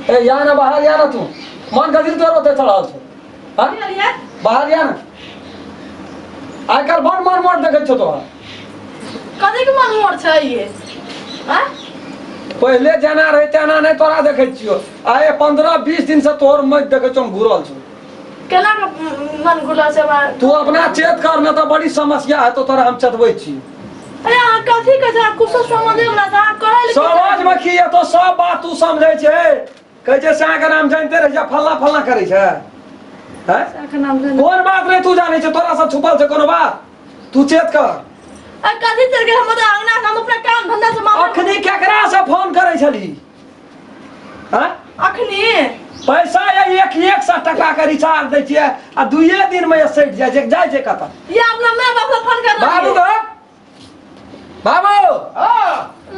ए या ना बाहर या ना तू मन गदिर तोर होते चढ़ल छो हां बाहर या ना आइ काल बड़ मन मोट देखै छो तो कथी के मन मोट छै ये हां पहले जाना रहे तना नहीं तोरा देखै छियो आए 15-20 दिन से तोर मत देखै छो घुरल छो केना मन घुरल छै तू अपना चेत कर न तो बड़ी समस्या है तो तोरा हम चतबै छी अरे आ कथी के जा कुछ समझे वाला था कहै ले समझ में की है तो सब बात तू समझै छै कहै छै सा के नाम जानते रह जा फल्ला फल्ला करै छै हैं सा के नाम जान कोन बात नहीं तू जानै छै तोरा से छुपल छै कोनो बात तू चेत कर आ कथी चल के हम अंगना हम अपना काम धंधा से मामा अखनी केकरा से फोन करै छली हैं अखनी पैसा या 100 टका के रिचार्ज दै छियै आ 2 दिन में सेट जाइ छै कत ये अपना माय बाप से फोन कर बाबू ग बाबू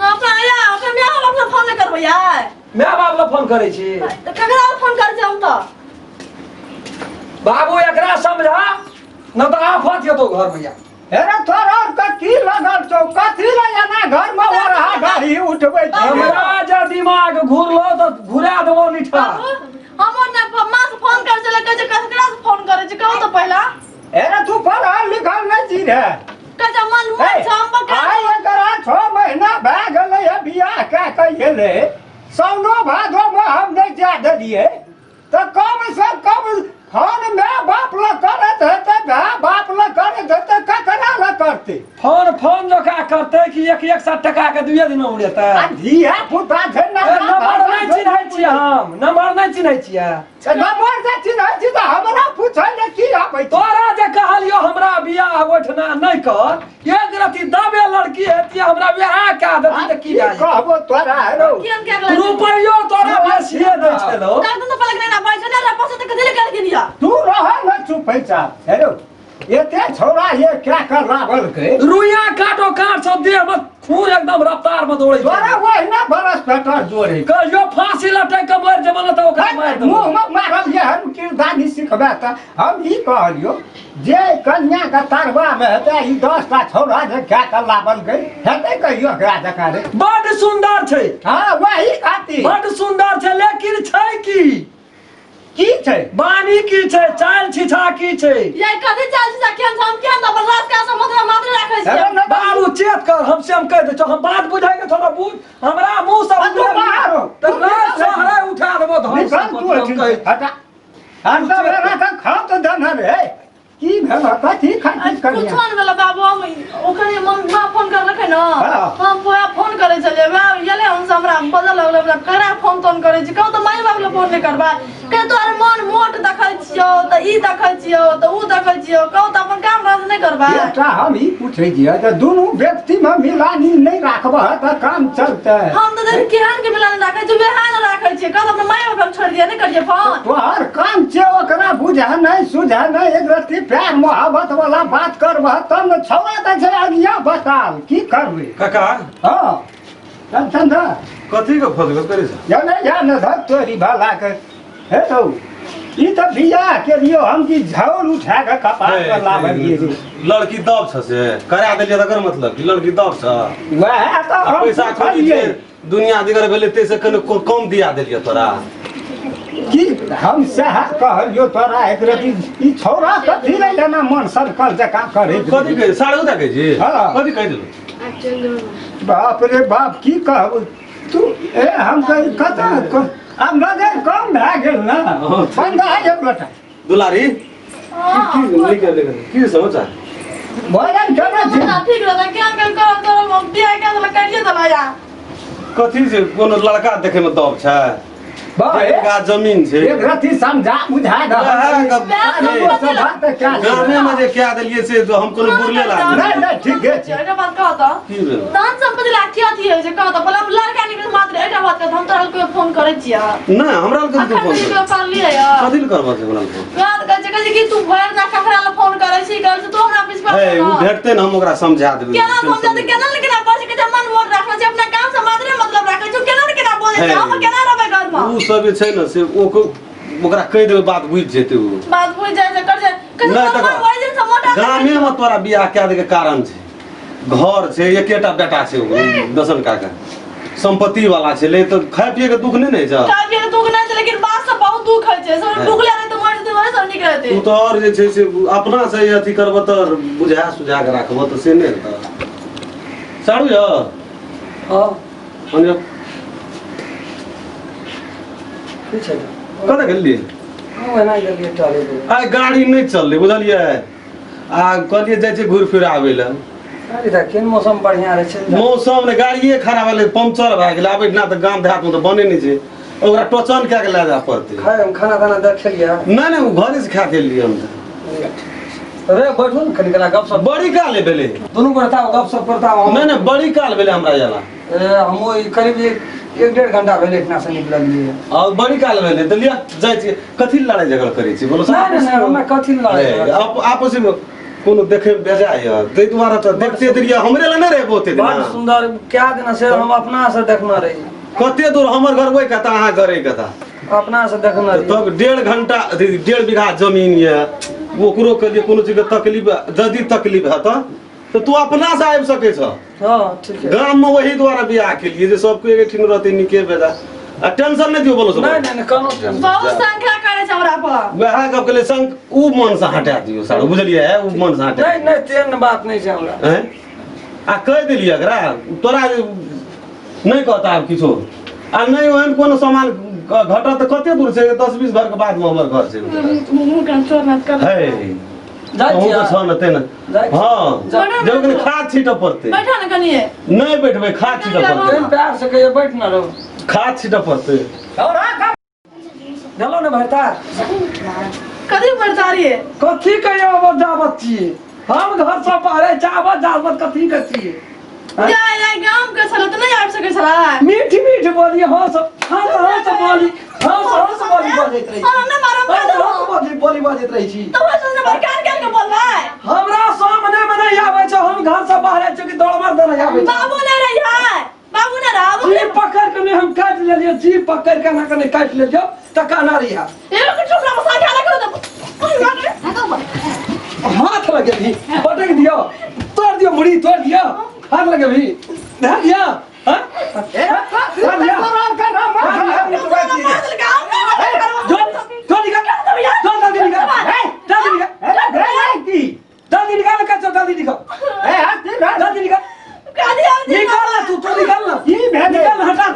ना अपना या अपना माय बाप से फोन नहीं करबै यार माय बाप ल फोन करै छी तो ककरा फोन कर छै हम तो बाबू एकरा समझा न तो आफत ये तो घर में या अरे तोरा कथी लगल छौ कथी ले ना घर में हो रहा गाड़ी उठबै छी हमरा जे दिमाग घुरलो तो घुरा देबो निठा हमर ने मां से फोन कर चले कहे ककरा से फोन करे छै कहू तो पहला अरे तू पढ़ल लिखल नहीं छी रे कहे मन मोट छै हम बका आइ एकरा 6 महीना भए गेलै है बियाह के गेलै सौनो भादो में हम नहीं जा देलिए तो कम से कम फोन में बाप ल करत है तो बाप ल करत है तो ककरा ल करते फोन जोका करते कि 100 टका के 2 दिन में उड़ेतै आ धिया पुता छै ना नंबर नहीं चिन्है छियै हम नंबर नहीं चिन्है छियै नंबर से चिन्है छी तो हमरा पूछै ले की आबै तोरा जे कहलियो हमरा बियाह ओठना नहीं कर एक रति दबे लड़की हेती हमरा बियाह का देती त की जाय कहबो तोरा रो किन के अगला रुपयो तोरा बेसिए दै छलो का तो पलक नहीं ना पैसा दे पैसा तो कथि ले कर के दिया तू रह न चुप पैसा हेरो एते छोरा ये क्या कर लावल के रुइया काटो काट सब देह में खून एकदम रफ्तार में दौड़ै तोरा छै वही बरस पेटर जोड़े कहियो फांसी लटक के मर जमाना तो ओकरा मार दो मुंह में मारल ये हम किरदानी सिखबे त हम ई कहलियो जे कन्या का तरवा में हेतै ई 10 टा छोरा जे क्या कर लावल गई हेतै कहियो एकरा जका रे बड़ सुंदर छै हां वही खाती बड़ सुंदर छै लेकिन छै की छै बानी की छै चाल छिछा की छै ये कथि चाल छै केन हम केन तो बर्दाश्त का समुद्र मात्र राखै छी बाबू चेत कर हमसे हम कह दे छो हम बात बुझाइ के थोड़ा बुझ हमरा मुंह से तू बाहर हो त रात सहरा उठा देबो धन निकल तू हटा हम तो मेरा का खा तो दन रे की भेल कथी खाती कुछ कन्या फोन वाला बाबू हम ओकरे मां फोन कर रखे न हम फोन करे चले येले हम हमरा बदल लगले करा फोन तोन करे छी कहू तो माय बाप ले फोन नहीं करबा के तोर मन मोट देखै छियो त ई देखै छियो त ऊ देखै छियो कहू त अपन काम राज नहीं करबा बेटा हम ई पूछै छियै त दुनू व्यक्ति में मिलानी नहीं राखबह त काम चलतै हम तो देख केहन के मिलान राखै छी बेहान राखै छी कहू अपन माय बाप छोड़ दिया नहीं करिए फोन तोहर काम छै ओकरा बुझा नहीं सुझा नहीं एक रत्ती प्यार मोहब्बत वाला बात करबह तब न छौरा त छै अगिया बताल की करबे काका हां टेंशन द कथी के फसगत करे छै या न ध तोरी भला के हे तो ई त बियाह के लियो हम की झौल उठा के कपार पर लावलिए रे लड़की दब छ से करा देलिए तकर मतलब कि लड़की दब छ वह त हम पैसा खोली जे दुनिया दिगर भेले ते से कने कम दिया देलिए तोरा की हम सह कहलियो तोरा एक रति ई छौरा कथी ले लेना मन सर्कल जका करे कथी कह साढ़े उता कह जी हाँ। कथी कह दिलु बाप रे बाप की कहब तू ए हम कथा अब नजर कम भए गेल ना पंगा एक लटा दुलारी हां की समाचार भजन केना छी ठीक रहता केहन कर तो बियाह के ल करिए दला या कथी से कोनो लड़का देखे में दब छै भाई का जमीन छै एक रति समझा बुझा गामे में जे क्या देलिए से तो हम कोनो बुरले लागे नहीं ठीक है एटा बात कह त की भेल दान संपत्ति लाठी अथी है जे कह त बोला लड़का निकल मात्र एटा बात कह हम तोरा को फोन करे छिया नहीं हमरा ल कथी फोन अखन कर लिए या कथी ल करबा से बोला फोन बात कह जे कि तू भर ना ककरा ल फोन करे छी कर तो हमरा बीच पर ए उ भेटते न हम ओकरा समझा देबै केना समझा दे केना लेकिन आप के मन वोट रखना छै अपना काम से मात्र मतलब रखे छ केना केना बोले छै हम केना रहबे घर में उ सब छै न से ओकरा कह देबै बात बुझ जेतै उ बात बुझ जाय से कर जे नहीं देखो गामे में तोरा बियाह क्या दे के कारण छै घर छै एकेटा बेटा छै दसन काका संपत्ति वाला छले तो खाए पिए के दुख नहीं छ का भी दुख नहीं छै लेकिन बात से बहुत दुख है छै सब दुख ले तो मर जेते वही सब निक रहते तू तो और जे छै से अपना से अथी करब त बुझा सुझा के राखब त से नहीं त साड़ू य हां अन्य की छै कत गेलिए हम एना गेलिए टाले आ गाड़ी नहीं चलले बुझलिए आ कहलिए जाय छै घुर फिर आवे ल अरे दा केन मौसम बढ़िया रहे छै मौसम ने गाड़िए खराब भेलै पंक्चर भए गेलै आबै ना त गाम देहात में त बने नहीं छै ओकरा टोचन कए के ले जा पड़तै खाए हम खाना दाना देख लिया नहीं नहीं वो घरे से खा के लिए हम रे बैठो न कनी कला गपशप बड़ी काल भेलै दोनों करता गपशप करता नहीं नहीं बड़ी काल भेलै हमरा जाला हम ओइ करीब 1-1.5 घंटा भेले इतना से निकललिए और बड़ी काल भेलै त लिया जाय छी कथि लड़ाई झगड़ करै छी बोलो नहीं नहीं हम कथि लड़ाई आपस में कोनो देखे बेजा य तै दुआरे त देखते देरिया हमरे ल नहीं रहे बहुते दिन बड़ सुंदर क्या दिन से हम अपना से देखना रही कते दूर हमर घर वही कथा अहाँ घरे कथा अपना से देखना रही तब 1.5 घंटा 1.5 बीघा जमीन ये ओकरो के लिए कोनो चीज के तकलीफ यदि तकलीफ है तो तू अपना से आबि सके छ हां ठीक है गाम में वही द्वारा बियाह के लिए जे सबको एक ठिन रहते निके बेजा आ टेंशन नहीं दियो बोलो सब नहीं नहीं कोनो टेंशन बहुत संख्या करे छै हमरा पर वह गप के लिए संग उ मन से हटा दियो साड़ू बुझलिए है उ मन से हटा नहीं नहीं तेन बात नहीं छै हमरा हैं आ कह देलिए एकरा तोरा नहीं कहता अब किछो आ नहीं ओहन कोनो सामान घटा त कते दूर से 10-20 घर के बाद में हमर घर छै मुंह का चोर मत कर है जाय हो तो छ न तेन हां जा- जब के खाद छीटा पड़ते बैठा न कनी नहीं बैठबे खाद छीटा तेन पड़ते प्यार से कहिए बैठ ना रहो खाद छीटा पड़ते चलो ना भरता कदी बरतारी है कथी कहियो बच्चा बच्ची हम घर से पारे चावल जावत कथी कथी जाय जाय गांव के छल त नहीं आब सके छला मीठी मीठी बोली हाँ सब बोली बजैत रही हम न मारम बोली बजैत रही छी तो वैसे ने बरकार के बोलबा हमरा सामने में नहीं आवे छ हम घर से बाहर चुकी दौड़वा देने आवे छ बाबू ने रही है बाबू ने रहा जी पकड़ के नहीं हम काट लेलियो जी पकड़ के ना कने काट लेलियो टका ना रिया ये लोग टुकड़ा में साथ आला करो तो हाथ लगे भी पटक दियो तोड़ दियो मुड़ी तोड़ दियो हाथ लगे भी दे दिया हां दे दिया जो जल्दी कर जल्दी निकाल का जल्दी निकाल जल्दी निकाल निकाल तू तो निकाल ना निकाल हटा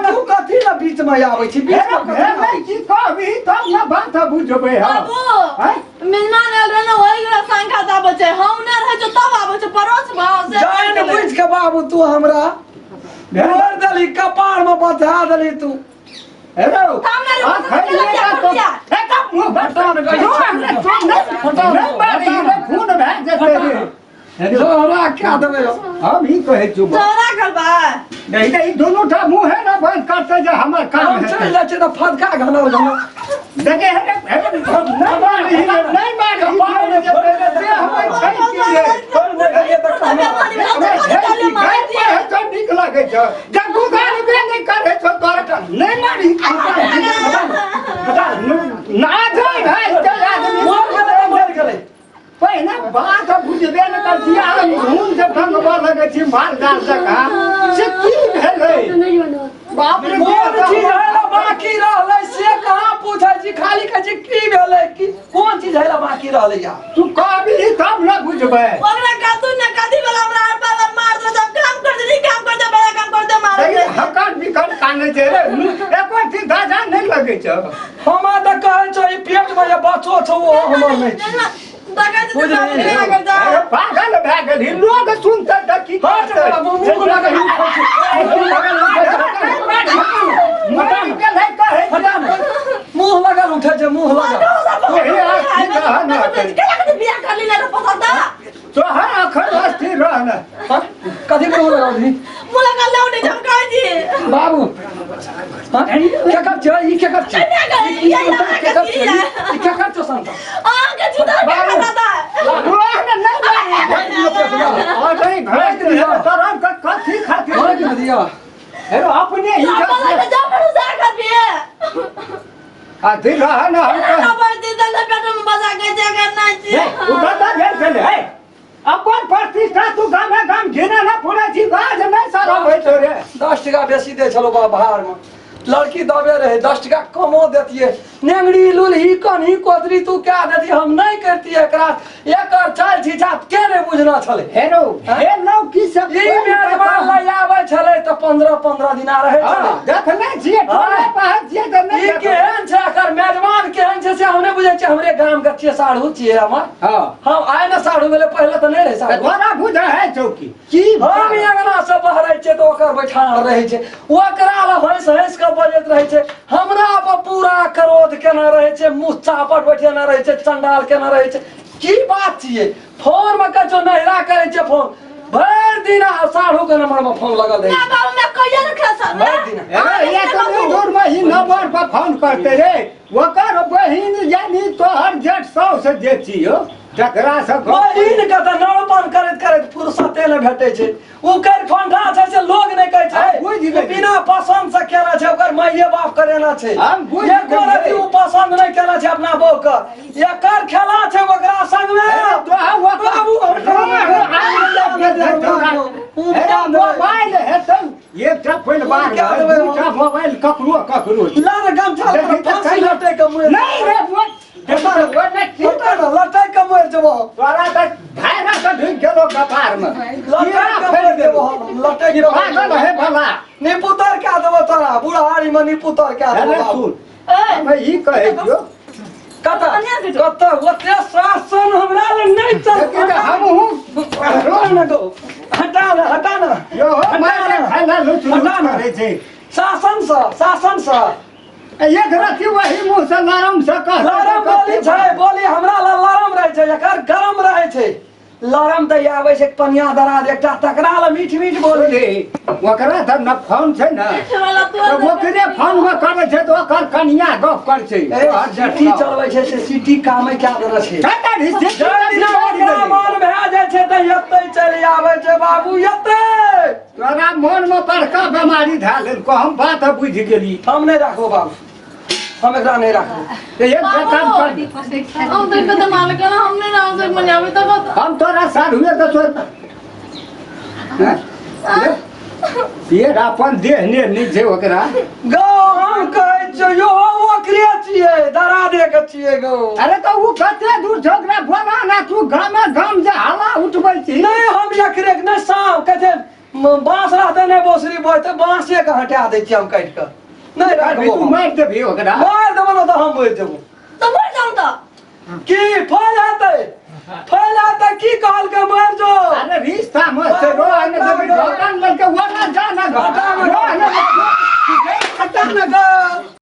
तू कथी ना बीच में आवे छी बीच में बाबू मेहमान आल रहे ना वही गरा संख्या दा बचे हम न रहे जो तब आवे छ परोस भाव से जान बुझ के बाबू तू हमरा घर दली कपार में बता दली तू जोरा क्या देबे हम ही कहे छु जोरा करबा नहीं नहीं दोनों ठा मुंह है ना बंद करते जा हमर काम हम चल है जा छ त फटका घनर देखे है नहीं मार कपार में से हम छै की रे कर दे ये तक तो निक लागे छ जब गुदार बे नहीं करे छ तोरा नहीं मारी ना जाए भाई चल आदमी मोर करे पहिने बात बुझबे न कर दिया हुन जब भंगवा लगे छी माल डाल सका से की भेलै बाप रे कोन चीज है बाकी रहले से कहां पूछै छी खाली कह छी की भेलै की कोन चीज है बाकी रहले या तू कहबी तब न बुझबे ओकरा कातू न कदी वाला हमरा बाबा मार दे जब काम कर दे काम कर दे बड़ा काम कर दे मार देखी हकार बिकर काने छै रे एको चीज दादा नहीं लगे छ हमरा त कहै छ ई पेट में जे बच्चो छ वो हमर नहीं छी दगा दे काम कर जा पागल भए गेल लोग सुनते त की हट बड़ा मुंह लगा ही मटन के ले कहे हटा मुंह लगा उठे जे मुंह लगा बिया कर ली ले पसंद तो हर अखर स्थिर रहना कथी मुंह लगा दी मुला कर ले उठे जम कर दी बाबू हां क्या कर छ ई क्या कर छ क्या कर छ संता आ के जुदा कर दादा कथी खातिर और क्या दिया अपने ही जा भरोसा कर भी अथी रहा ना हम खबर दे दल पेट में बजा के जगह नहीं छी उठा भेल चले है अपन प्रतिष्ठा तू गामे गाम घिने ना पड़े छी बाज नहीं सारा होय तो रे 10 टका बेसी दे छलो बाहर में लड़की दबे रहे 10 टका कमो देती है नेंगड़ी लुलही कन्ही कोतरी तू क्या देती हम नहीं करती एकरा एकर चाल छिछा के ने बुझना छले हेरो हे लो की सब ई मेजबान लय आवे छले त 15 दिन रहे छले देखने छिए टोले पहुंच जे त नहीं ई केहन छै एकर मेजबान केहन छै से हमने बुझे छै हमरे गांव के छिए साढ़ू छिए हमर हां हम आए ना साढ़ू बेले पहले त नहीं रहे साढ़ू तोरा बुझा है चौकी की हम अंगना से बहरे छै त ओकर बैठान रहे छै ओकरा ल हंस हंस के बजैत रहे छै हमरा पर पूरा क्रोध केना रहे छै मुंह चापट बैठेना रहे छै चंडाल केना रहे छै की बात छिए फोन में कछो नहिरा करे छै फोन भर दिन साढ़ू के नंबर में फोन लगल रहे ना बाबू मैं कहिया रखा सर भर दिन अरे ये तो नहीं दूर में ही नंबर पर फोन करते रे ओकर बहिन यानी तोहर जेठ 100 से जेती हो जकरा से बहिन के त नौपन करत करत फुर्सते न भेटै छै उ कर फंडा छै से लोग नहीं कहै छै बुझ गेलियै। बिना पसंद से केना छै ओकर माइये बाप करेना छै हम बुझ ये कोन गेलियै। उ पसंद नहीं केना छै अपना बहू के एकर खेला छै ओकरा संग में तो हम बाबू मोबाइल है तो ये ट्रफल बार दूटा मोबाइल ककरो ककरो लार गमछा पर फांसी लटे के मुंह नहीं रे वो लटे के मुंह जबो तोरा तक भाईरा का ढुक गेलो कपार में लटे के मुंह देबो लटे के पागल है भला निपुतर क्या देबो तोरा बुढ़ारी में निपुतर क्या अरे देबो तू ए मैं ही कहे जो कत ओते शासन हमरा ले नहीं लेकिन चल हम हूं रोन न दो हटा ना यो मैं खाना लुचु करे छे शासन सा एक राती वही मुंह से नरम से कह लरम बोली छै बोली हमरा ला लरम रहे छै एकर गरम रहे छै लरम त आवे छै पनिया दराज एकटा तकरा ला मीठ मीठ बोली बोले ओकरा त न फोन छै न वाला तो ओकरे फोन में करे छै तो ओकर कनिया गप कर छै सिटी चलबै छै से सिटी कामे क्या देना छै कता रिश्ते मन भए जाइ छै त एतै चली आवे छै बाबू एतै तोरा मन में बड़का बीमारी धा लेल को हम बात बुझ गेली हम नहीं रखो बाबू हम एकरा नहीं रखो एक काम कर हम तो कदम मार के हमने ना से मन आवे तब हम तोरा साथ हुए तो सोच ये अपन देह ने नहीं छै ओकरा गो हम कहै छै यो ओकरे छियै दरा दे के छियै गो अरे तो उ कते दूर झगड़ा बोला ना तू गामे गाम जे हवा उठबै छी नहीं हम एकरे के नहीं साव कहते बांस रहते नहीं बोसरी बोय तो बांसे के हटा दै छी हम काट के नहीं रखबो तू मार देबी ओकरा मार देबो ना तो हम बोल देबो तो मर जाऊं तो की फैल आते की कहल के मार जो अरे रिश्ता मत से रो आने से भगवान लग के वो ना जाना हटा ना रो आने हटा ना गो